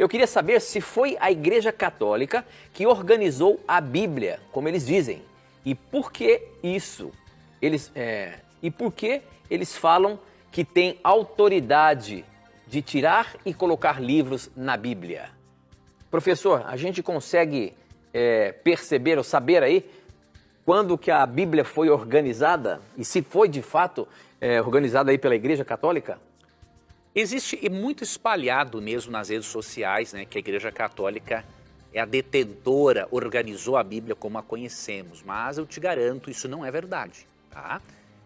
Eu queria saber se foi a Igreja Católica que organizou a Bíblia, como eles dizem. E por que isso? E por que eles falam que tem autoridade de tirar e colocar livros na Bíblia? Professor, a gente consegue perceber ou saber aí quando que a Bíblia foi organizada? E se foi de fato organizada aí pela Igreja Católica? Existe muito espalhado mesmo nas redes sociais, né, que a Igreja Católica é a detentora, organizou a Bíblia como a conhecemos, mas eu te garanto, isso não é verdade, tá?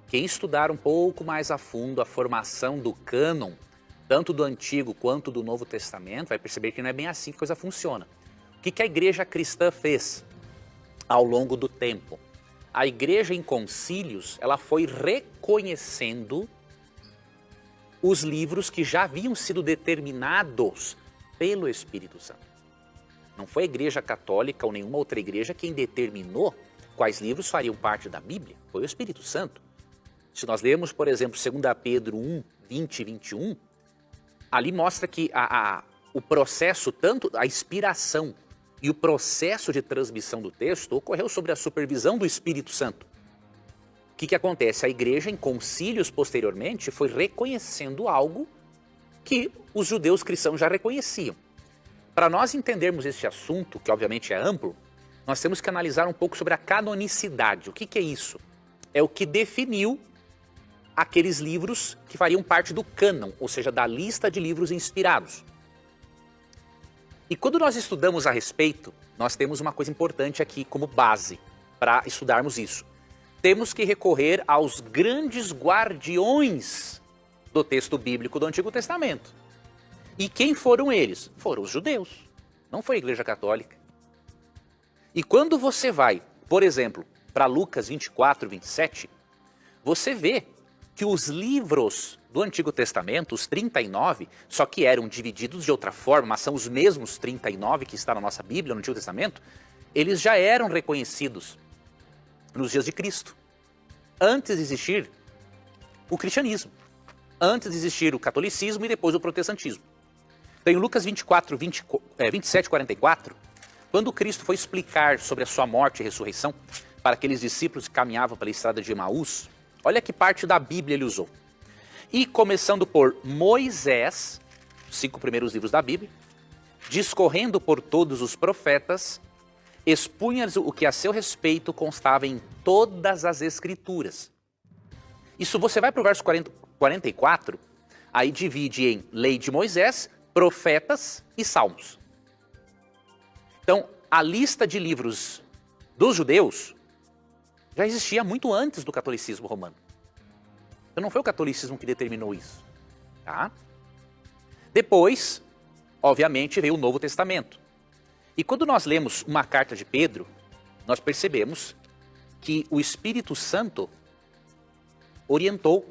Quem estudar um pouco mais a fundo a formação do cânon, tanto do Antigo quanto do Novo Testamento, vai perceber que não é bem assim que a coisa funciona. O que a Igreja cristã fez ao longo do tempo? A Igreja em concílios, ela foi reconhecendo os livros que já haviam sido determinados pelo Espírito Santo. Não foi a Igreja Católica ou nenhuma outra igreja quem determinou quais livros fariam parte da Bíblia, foi o Espírito Santo. Se nós lermos, por exemplo, 2 Pedro 1, 20 e 21, ali mostra que o processo, tanto a inspiração e o processo de transmissão do texto ocorreu sob a supervisão do Espírito Santo. O que acontece? A igreja, em concílios posteriormente, foi reconhecendo algo que os judeus cristãos já reconheciam. Para nós entendermos este assunto, que obviamente é amplo, nós temos que analisar um pouco sobre a canonicidade. O que é isso? É o que definiu aqueles livros que fariam parte do cânon, ou seja, da lista de livros inspirados. E quando nós estudamos a respeito, nós temos uma coisa importante aqui como base para estudarmos isso. Temos que recorrer aos grandes guardiões do texto bíblico do Antigo Testamento. E quem foram eles? Foram os judeus, não foi a Igreja Católica. E quando você vai, por exemplo, para Lucas 24, 27, você vê que os livros do Antigo Testamento, os 39, só que eram divididos de outra forma, mas são os mesmos 39 que está na nossa Bíblia, no Antigo Testamento, eles já eram reconhecidos nos dias de Cristo, antes de existir o cristianismo, antes de existir o catolicismo e depois o protestantismo. Então, em Lucas 24, 27 e 44, quando Cristo foi explicar sobre a sua morte e ressurreição para aqueles discípulos que caminhavam pela estrada de Emaús, olha que parte da Bíblia ele usou. E começando por Moisés, os 5 primeiros livros da Bíblia, discorrendo por todos os profetas, expunha o que a seu respeito constava em todas as Escrituras. Isso você vai para o verso 44, aí divide em lei de Moisés, profetas e salmos. Então, a lista de livros dos judeus já existia muito antes do catolicismo romano. Então não foi o catolicismo que determinou isso. Tá? Depois, obviamente, veio o Novo Testamento. E quando nós lemos uma carta de Pedro, nós percebemos que o Espírito Santo orientou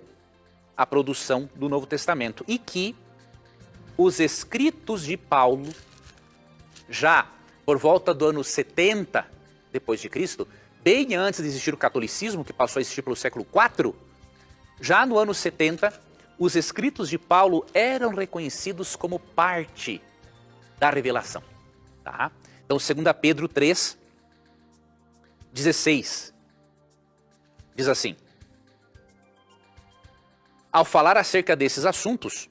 a produção do Novo Testamento e que os escritos de Paulo, já por volta do ano 70 depois de Cristo, bem antes de existir o catolicismo, que passou a existir pelo século IV, já no ano 70, os escritos de Paulo eram reconhecidos como parte da revelação. Tá? Então, 2 Pedro 3, 16, diz assim: ao falar acerca desses assuntos,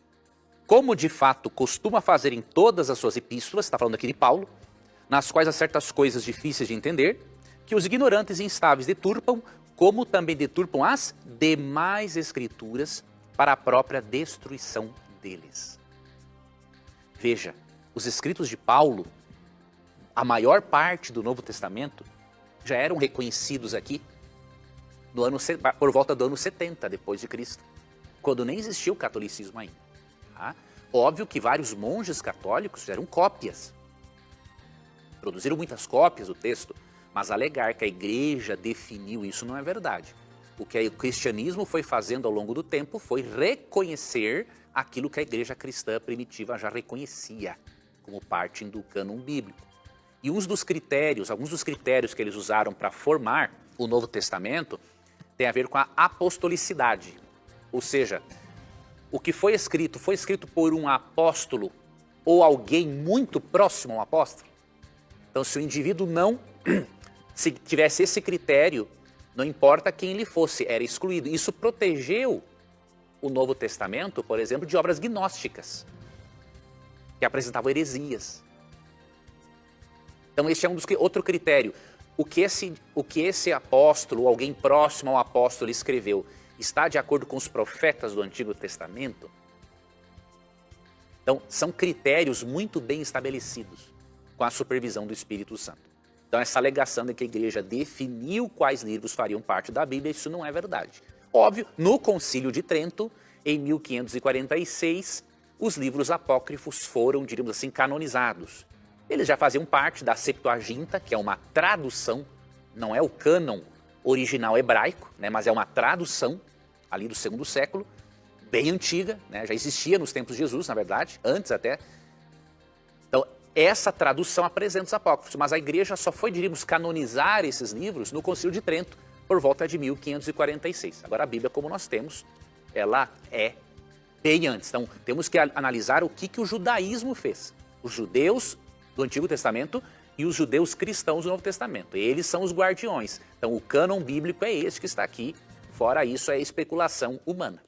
como de fato costuma fazer em todas as suas epístolas, está falando aqui de Paulo, nas quais há certas coisas difíceis de entender, que os ignorantes e instáveis deturpam, como também deturpam as demais escrituras para a própria destruição deles. Veja, os escritos de Paulo, a maior parte do Novo Testamento, já eram reconhecidos aqui por volta do ano 70 depois de Cristo, quando nem existia o catolicismo ainda. Tá? Óbvio que vários monges católicos fizeram cópias, produziram muitas cópias do texto, mas alegar que a igreja definiu isso não é verdade. O que o cristianismo foi fazendo ao longo do tempo foi reconhecer aquilo que a igreja cristã primitiva já reconhecia como parte do cânon bíblico. E alguns dos critérios que eles usaram para formar o Novo Testamento tem a ver com a apostolicidade. Ou seja, o que foi escrito por um apóstolo ou alguém muito próximo ao apóstolo. Então, se o indivíduo não, se tivesse esse critério, não importa quem ele fosse, era excluído. Isso protegeu o Novo Testamento, por exemplo, de obras gnósticas, que apresentavam heresias. Então, esse é outro critério. O que esse apóstolo, ou alguém próximo ao apóstolo escreveu, está de acordo com os profetas do Antigo Testamento? Então, são critérios muito bem estabelecidos com a supervisão do Espírito Santo. Então, essa alegação de que a igreja definiu quais livros fariam parte da Bíblia, isso não é verdade. Óbvio, no Concílio de Trento, em 1546, os livros apócrifos foram, diríamos assim, canonizados. Eles já faziam parte da Septuaginta, que é uma tradução, não é o cânon original hebraico, né, mas é uma tradução ali do segundo século, bem antiga, né, já existia nos tempos de Jesus, na verdade, antes até. Então, essa tradução apresenta os apócrifos, mas a igreja só foi, diríamos, canonizar esses livros no Concílio de Trento, por volta de 1546. Agora, a Bíblia, como nós temos, ela é bem antes. Então, temos que analisar o que o judaísmo fez. Os judeus do Antigo Testamento e os judeus cristãos do Novo Testamento. Eles são os guardiões. Então, o cânon bíblico é este que está aqui. Fora isso, é especulação humana.